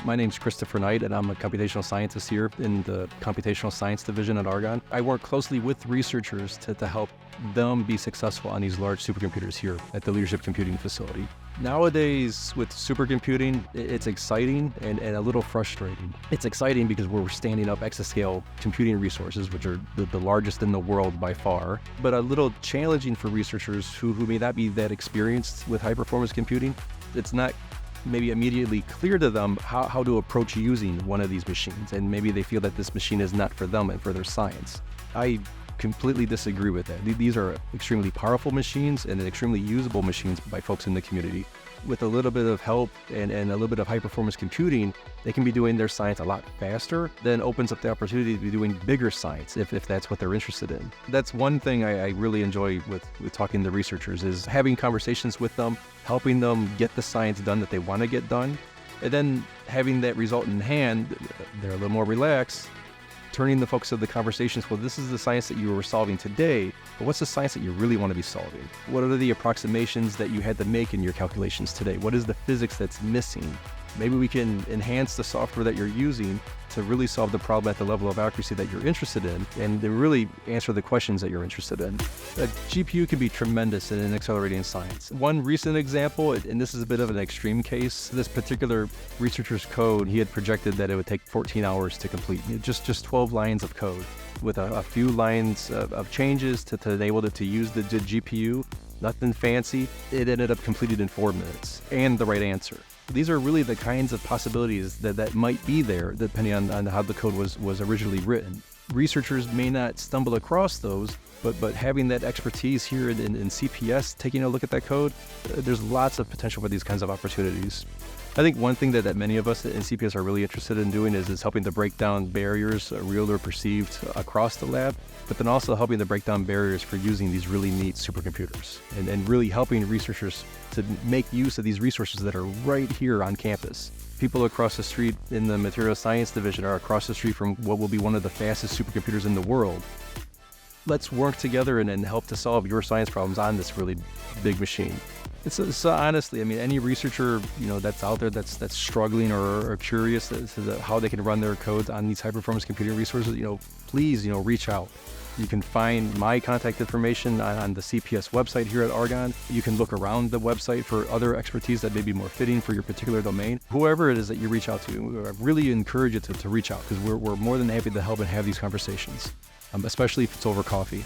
My name's Christopher Knight, and I'm a computational scientist here in the Computational Science Division at Argonne. I work closely with researchers to help them be successful on these large supercomputers here at the Leadership Computing Facility. Nowadays, with supercomputing, it's exciting and a little frustrating. It's exciting because we're standing up exascale computing resources, which are the largest in the world by far, but a little challenging for researchers who may not be that experienced with high-performance computing. It's not maybe immediately clear to them how to approach using one of these machines, and maybe they feel that this machine is not for them and for their science. I completely disagree with that. These are extremely powerful machines and extremely usable machines by folks in the community. With a little bit of help and a little bit of high-performance computing, they can be doing their science a lot faster. Then opens up the opportunity to be doing bigger science if that's what they're interested in. That's one thing I really enjoy with talking to researchers, is having conversations with them, helping them get the science done that they want to get done, and then having that result in hand. They're a little more relaxed, turning the focus of the conversations, well, this is the science that you were solving today, but what's the science that you really want to be solving? What are the approximations that you had to make in your calculations today? What is the physics that's missing? Maybe we can enhance the software that you're using to really solve the problem at the level of accuracy that you're interested in, and to really answer the questions that you're interested in. A GPU can be tremendous in accelerating science. One recent example, and this is a bit of an extreme case, this particular researcher's code, he had projected that it would take 14 hours to complete, just 12 lines of code with a few lines of changes to enable it to use the GPU. Nothing fancy. It ended up completed in 4 minutes, and the right answer. These are really the kinds of possibilities that might be there depending on how the code was originally written. Researchers may not stumble across those, but having that expertise here in CPS, taking a look at that code, there's lots of potential for these kinds of opportunities. I think one thing that many of us in CPS are really interested in doing is helping to break down barriers, real or perceived, across the lab, but then also helping to break down barriers for using these really neat supercomputers and really helping researchers to make use of these resources that are right here on campus. People across the street in the material science division are across the street from what will be one of the fastest supercomputers in the world. Let's work together and help to solve your science problems on this really big machine. So honestly, I mean, any researcher that's out there that's struggling or curious as to how they can run their codes on these high-performance computing resources, please reach out. You can find my contact information on the CPS website here at Argonne. You can look around the website for other expertise that may be more fitting for your particular domain. Whoever it is that you reach out to, I really encourage you to reach out, because we're more than happy to help and have these conversations, especially if it's over coffee.